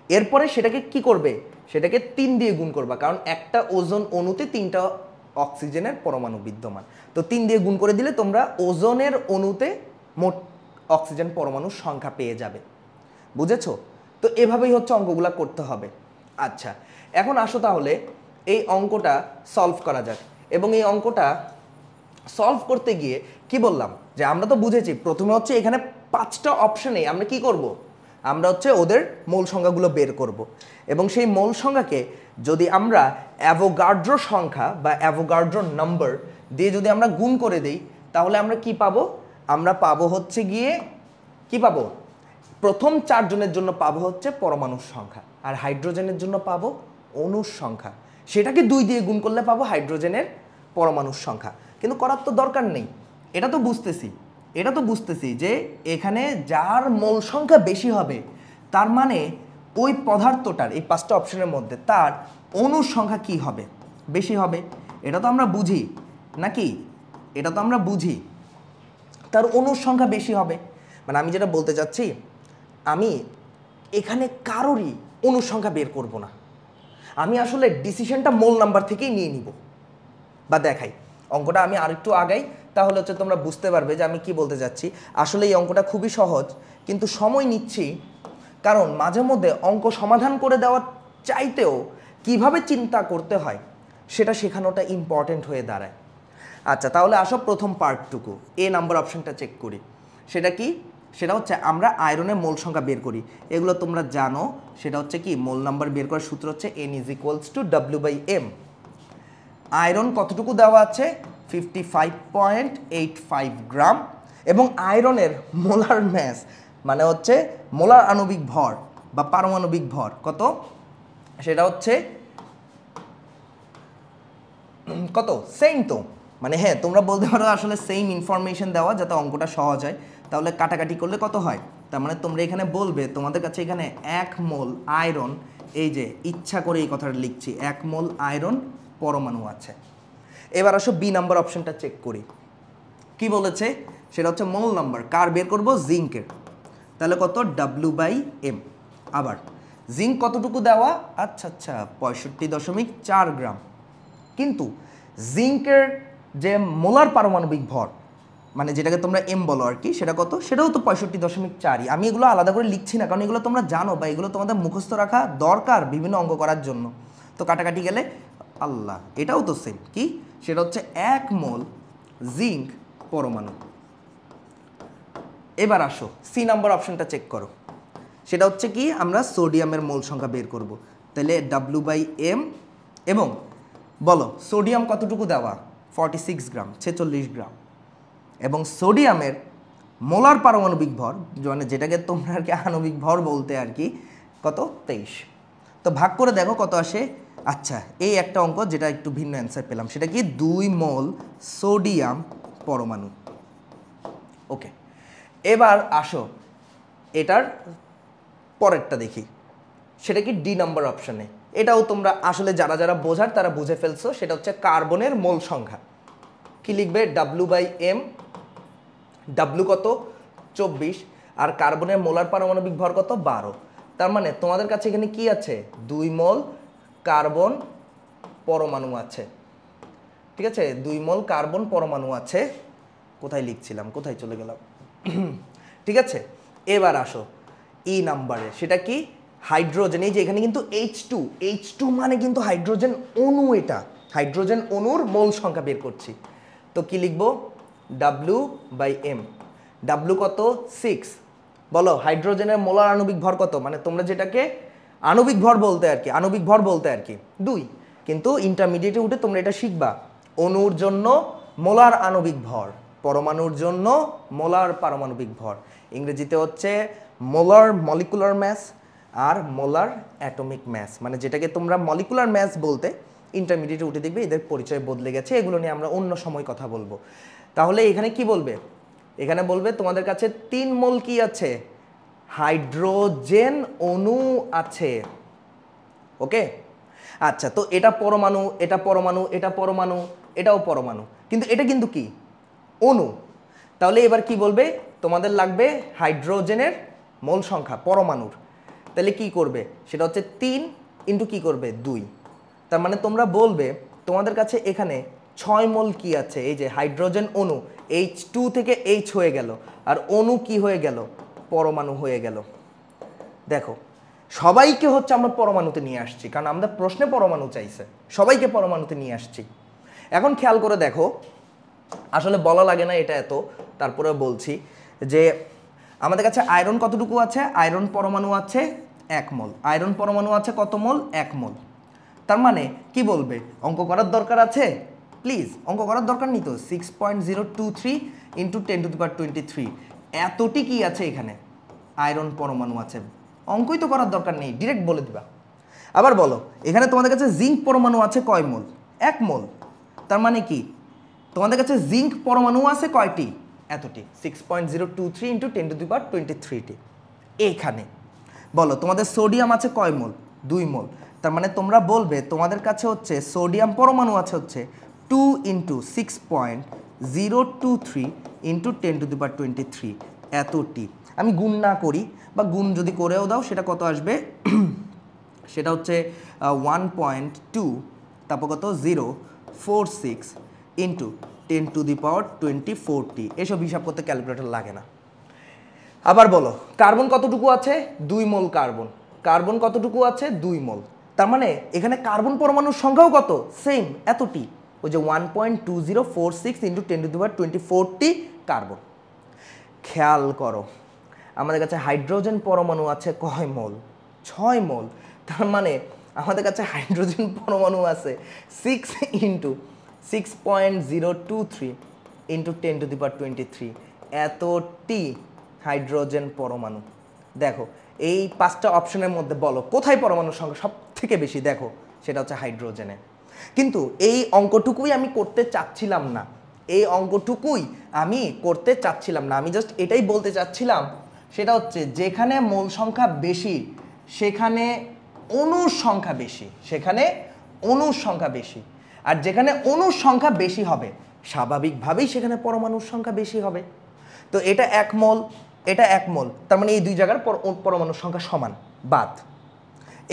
এরপরে সেটাকে কি করবে, সেটাকে 3 দিয়ে গুণ করবা, কারণ একটা ওজোন অণুতে 3টা অক্সিজেনের পরমাণু বিদ্যমান। তো 3 দিয়ে গুণ করে দিলে তোমরা ওজোনের অণুতে মোট অক্সিজেন পরমাণুর সংখ্যা পেয়ে যাবে। বুঝেছো? তো এভাবেই হচ্ছে অঙ্কগুলা করতে হবে। আচ্ছা, এখন আসো তাহলে এই অঙ্কটা সলভ করা যাক। এবং এই অঙ্কটা সলভ করতে গিয়ে কি বললাম, যে আমরা তো বুঝেছি প্রথমে হচ্ছে এখানে 5টা অপশনে আমরা কি করব, আমরা হচ্ছে ওদের মৌল সংখ্যাগুলো বের করব। এবং সেই মৌল সংখ্যাকে যদি আমরা অ্যাভোগাড্রো সংখ্যা বা অ্যাভোগাড্রো নাম্বার দিয়ে যদি আমরা গুণ করে দেই, তাহলে আমরা কি পাবো, আমরা পাবো হচ্ছে গিয়ে কি পাবো, প্রথম 4 জনের জন্য পাবো হচ্ছে পরমাণুর সংখ্যা, আর হাইড্রোজেনের জন্য পাবো অণুর সংখ্যা। সেটাকে 2 দিয়ে গুণ করলে পাবো হাইড্রোজেনের পরমাণুর সংখ্যা। কিন্তু করার তো দরকার নেই, এটা তো বুঝতেছি যে এখানে যার মোল সংখ্যা বেশি হবে তার মানে ওই পদার্থটার এই 5টা অপশনের মধ্যে তার অণুর সংখ্যা কি হবে, বেশি হবে। এটা তো আমরা বুঝি নাকি, এটা তো আমরা বুঝি, তার অণুর সংখ্যা বেশি হবে। মানে আমি যেটা বলতে চাচ্ছি, আমি এখানে কারোরই অণুর সংখ্যা বের করব না, আমি আসলে ডিসিশনটা মোল নাম্বার থেকেই নিয়ে নিব। বা দেখাই অঙ্কটা আমি আরেকটু আগাই, তাহলে হচ্ছে তোমরা বুঝতে পারবে যে আমি কি বলতে চাচ্ছি। আসলে এই অঙ্কটা খুবই সহজ, কিন্তু সময় নিচ্ছি, কারণ মাঝে মধ্যে অঙ্ক সমাধান করে দেওয়ার চাইতেও কিভাবে চিন্তা করতে হয় সেটা শেখানোটা ইম্পর্টেন্ট হয়ে দাঁড়ায়। আচ্ছা, তাহলে আসো প্রথম পার্টটুকু, এ নাম্বার অপশনটা চেক করি। সেটা কি, সেটা হচ্ছে আমরা আয়রনের মোল সংখ্যা বের করি, এগুলো তোমরা জানো। সেটা হচ্ছে কি, মোল নাম্বার বের করার সূত্র হচ্ছে N=W/M। আয়রন কতটুকু দেওয়া আছে, 55.85 গ্রাম। এবং আয়রনের মোলার ম্যাস মানে হচ্ছে মোলার আণবিক ভর বা পারমাণবিক ভর কত, সেটা হচ্ছে কত, সেম তো। মানে হ্যাঁ, তোমরা বলতে পারো আসলে সেম ইনফরমেশন দেওয়া যাতে অঙ্কটা সহজ হয়। তাহলে কাটাকাটি করলে কত হয়, তার মানে তোমরা এখানে বলবে তোমাদের কাছে এখানে 1 মোল আয়রন, এই যে ইচ্ছা করে এই কথাটা লিখছি, 1 মোল আয়রন পরমাণু আছে। এবার আসো বি নাম্বার অপশনটা চেক করি, কি বলেছে, সেটা হচ্ছে মোল নাম্বার কার বের করব, জিঙ্কের। তাহলে কত, W/M। আবার জিঙ্ক কতটুকু দেওয়া, আচ্ছা 65.4 গ্রাম। কিন্তু জিঙ্কের যে মোলার পারমাণবিক ভর, মানে যেটাকে তোমরা এম বলো আর কি, সেটা কত, সেটাও তো 65.4। আমি এগুলো আলাদা করে লিখছি না, কারণ এগুলো তোমরা জানো বা এগুলো তোমাদের মুখস্থ রাখা দরকার বিভিন্ন অঙ্ক করার জন্য। তো কাটাকাটি গেলে আল্লাহ, এটাও তো সেম, কি সেটা হচ্ছে 1 মোল জিঙ্ক পরমাণু। এবার আসো সি নাম্বার অপশনটা চেক করো, সেটা হচ্ছে কি, আমরা সোডিয়ামের মোল সংখ্যা বের করব। তাহলে W/M এবং বলো সোডিয়াম কতটুকু দেওয়া, 46 গ্রাম, 46 গ্রাম। এবং সোডিয়ামের মোলার পারমাণবিক ভর, মানে যেটাকে তোমরা আর কি আণবিক ভর বলতে আর কি, কত, 23। তো ভাগ করে দেখো কত আসে। আচ্ছা, এই একটা অঙ্ক যেটা একটু ভিন্ন অ্যান্সার পেলাম, সেটা কি 2 মোল সোডিয়াম পরমাণু। ওকে, এবার আসো এটার পরেরটা দেখি, সেটা কি ডি নাম্বার অপশানে। এটাও তোমরা আসলে যারা যারা বোঝার তারা বুঝে ফেলছো, সেটা হচ্ছে কার্বনের মোল সংখ্যা। কি লিখবে? W/m, ডাব্লু কত? 24, আর কার্বনের মোলার পারমাণবিক ভর কত? 12। তার মানে তোমাদের কাছে এখানে কি আছে? 2 মোল কার্বন পরমাণু আছে, ঠিক আছে? 2 মোল কার্বন পরমাণু আছে। কোথায় লিখছিলাম, কোথায় চলে গেলাম? ঠিক আছে, এবার আসো ই নাম্বারে, সেটা কি? হাইড্রোজেন। এই যে এখানে কিন্তু H2 মানে কিন্তু হাইড্রোজেন অণু, এটা হাইড্রোজেন অণুর মোল সংখ্যা বের করছি। তো কি লিখবো? W/m। ডাব্লু কত? 6। বলো হাইড্রোজেনের মোলার আণবিক ভর কত? মানে তোমরা যেটাকে আণবিক ভর বলতে আর কি, আণবিক ভর বলতে আর কি 2, কিন্তু ইন্টারমিডিয়েটে উঠে তোমরা এটা শিখবা। অণুর জন্য মোলার আণবিক ভর, পরমাণুর জন্য মোলার পারমাণবিক ভর। ইংরেজিতে হচ্ছে মোলার মলিকুলার ম্যাস আর মোলার অ্যাটমিক ম্যাস। মানে যেটাকে তোমরা মলিকুলার ম্যাস বলতে, ইন্টারমিডিয়েটে উঠে দেখবে এদের পরিচয় বদলে গেছে। এগুলো নিয়ে আমরা অন্য সময় কথা বলবো। তাহলে এখানে কি বলবে? এখানে বলবে তোমাদের কাছে 3 মোল কি আছে? হাইড্রোজেন অণু আছে। ওকে, আচ্ছা, তো এটা পরমাণু, এটা পরমাণু, এটা পরমাণু, এটাও পরমাণু, কিন্তু এটা কিন্তু কি? অণু। তাহলে এবার কি বলবে? তোমাদের লাগবে হাইড্রোজেনের মোল সংখ্যা পরমাণুর। তাহলে কি করবে? সেটা হচ্ছে 3 ইন্টু কি করবে? 2। তার মানে তোমরা বলবে তোমাদের কাছে এখানে 6 মোল কি আছে? এই যে হাইড্রোজেন অণু, H2 থেকে H হয়ে গেল, আর অণু কি হয়ে গেল? পরমাণু হয়ে গেল। দেখো সবাইকে হচ্ছে আমরা পরমাণুতে নিয়ে আসছি, কারণ আমাদের প্রশ্নে পরমাণু চাইছে, সবাইকে পরমাণুতে নিয়ে আসছি। এখন খেয়াল করে দেখো, আসলে বলা লাগে না এটা এত, তারপরে বলছি যে আমাদের কাছে আয়রন কতটুকু আছে? আয়রন পরমাণু আছে 1 মোল। আয়রন পরমাণু আছে কত মোল? 1 মোল। তার মানে কি বলবে? অঙ্ক করার দরকার আছে? প্লিজ অঙ্ক করার দরকার নেই তো। 6.023 ইন্টু 10⁻23 এতটি কি আছে এখানে? আয়রন পরমাণু আছে। অঙ্কই তো করার দরকার নেই, ডিরেক্ট বলে দিবা। আবার বলো এখানে তোমাদের কাছে জিঙ্ক পরমাণু আছে কয় মোল? 1 মোল। তার মানে কি তোমাদের কাছে জিঙ্ক পরমাণু আছে কয়টি? এতটি। 6.023 ইন্টু 10⁻23টি। এইখানে বলো তোমাদের সোডিয়াম আছে কয় মোল? 2 মোল। তার মানে তোমরা বলবে তোমাদের কাছে হচ্ছে সোডিয়াম পরমাণু আছে হচ্ছে 2 ইন্টু 6.023 ইন্টু 10⁻23 এতটি। আমি গুণ না করি, বা গুণ যদি করেও দাও সেটা কত আসবে? সেটা হচ্ছে 1.2, তারপর কত? 046 ইন্টু 10⁻24টি। এসব হিসাব করতে ক্যালকুলেটর লাগে না। আবার বলো কার্বন কতটুকু আছে? 2 মোল কার্বন। কার্বন কতটুকু আছে? 2 মোল। তার মানে এখানে কার্বন পরমাণুর সংখ্যাও কত? সেম, এতটি। ওই যে 1.2046 ইন্টু 10⁻24টি কার্বন। খেয়াল করো আমাদের কাছে হাইড্রোজেন পরমাণু আছে কয় মোল? 6 মোল। তার মানে আমাদের কাছে হাইড্রোজেন পরমাণু আছে 6 ইন্টু 6.023 ইন্টু 10⁻23 এতটি হাইড্রোজেন পরমাণু। দেখো এই 5টা অপশনের মধ্যে বলো কোথায় পরমাণুর সংখ্যা সব থেকে বেশি? দেখো সেটা হচ্ছে হাইড্রোজেনে। কিন্তু এই অঙ্কটুকুই আমি করতে চাচ্ছিলাম না, এই অঙ্কটুকুই আমি করতে চাচ্ছিলাম না। আমি জাস্ট এটাই বলতে চাচ্ছিলাম, সেটা হচ্ছে যেখানে মোল সংখ্যা বেশি সেখানে অণুর সংখ্যা বেশি, সেখানে অণুর সংখ্যা বেশি। আর যেখানে অণুর সংখ্যা বেশি হবে স্বাভাবিকভাবেই সেখানে পরমাণুর সংখ্যা বেশি হবে। তো এটা 1 মোল, এটা 1 মোল, তার মানে এই দুই জায়গার পরমাণুর সংখ্যা সমান। বাদ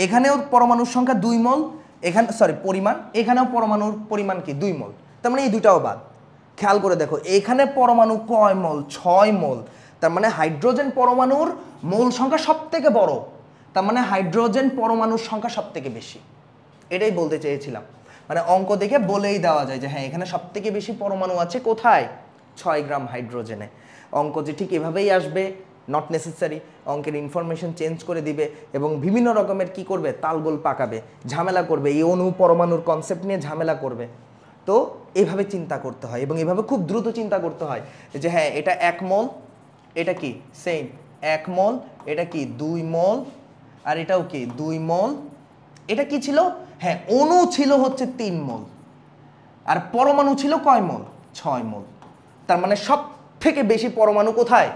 এখানেও পরমাণুর সংখ্যা 2 মোল, এখানে পরিমাণ, এখানেও পরমাণুর পরিমাণ কি? 2 মোল। তার মানে এই দুটাও বাদ। খেয়াল করে দেখো এখানে পরমাণু কয় মোল? 6 মোল। তার মানে হাইড্রোজেন পরমাণুর মোল সংখ্যা সব থেকে বড়, তার মানে হাইড্রোজেন পরমাণুর সংখ্যা সব থেকে বেশি। এটাই বলতে চেয়েছিলাম। মানে অঙ্ক দেখে বলেই দেওয়া যায় যে হ্যাঁ এখানে সব থেকে বেশি পরমাণু আছে কোথায়? 6 গ্রাম হাইড্রোজেনে। অঙ্ক যে ঠিক এভাবেই আসবে নট নেসেসারি, অঙ্কের ইনফরমেশন চেঞ্জ করে দিবে এবং বিভিন্ন রকমের কি করবে? তালগোল পাকাবে, ঝামেলা করবে, এই অণু পরমাণুর কনসেপ্ট নিয়ে ঝামেলা করবে। তো এভাবে চিন্তা করতে হয় এবং এভাবে খুব দ্রুত চিন্তা করতে হয় যে হ্যাঁ এটা 1 মোল, এটা কি সেম 1 মোল, এটা কি 2 মোল, আর এটাও কি 2 মোল। এটা কি ছিল? হ্যাঁ অণু ছিল হচ্ছে 3 মোল, আর পরমাণু ছিল কয় মোল? 6 মোল। তার মানে সব থেকে বেশি পরমাণু কোথায়?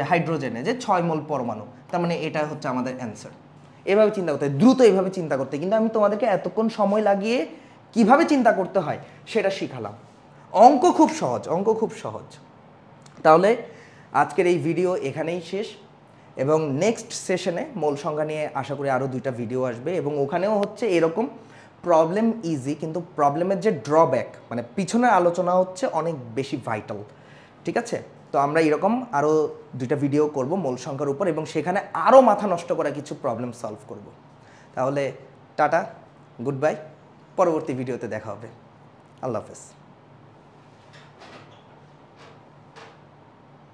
হাইড্রোজেনে, যে 6 মোল পরমাণু। তার মানে এটা হচ্ছে আমাদের অ্যান্সার। এভাবে চিন্তা করতে হয়, দ্রুত এভাবে চিন্তা করতে। কিন্তু আমি তোমাদেরকে এতক্ষণ সময় লাগিয়ে কিভাবে চিন্তা করতে হয় সেটা শিখালাম। অঙ্ক খুব সহজ, অঙ্ক খুব সহজ। তাহলে আজকের এই ভিডিও এখানেই শেষ, এবং নেক্সট সেশনে মোল সংখ্যা নিয়ে আশা করি আরও 2টা ভিডিও আসবে, এবং ওখানেও হচ্ছে এরকম প্রবলেম ইজি, কিন্তু প্রবলেমের যে ড্রব্যাক মানে পিছনের আলোচনা হচ্ছে অনেক বেশি ভাইটাল। ঠিক আছে? তো আমরা এরকম আরও 2টা ভিডিও করব মোল সংখ্যার উপর, এবং সেখানে আরও মাথা নষ্ট করা কিছু প্রবলেম সলভ করব। তাহলে টাটা, গুড বাই, পরবর্তী ভিডিওতে দেখা হবে। আল্লাহ হাফেজ।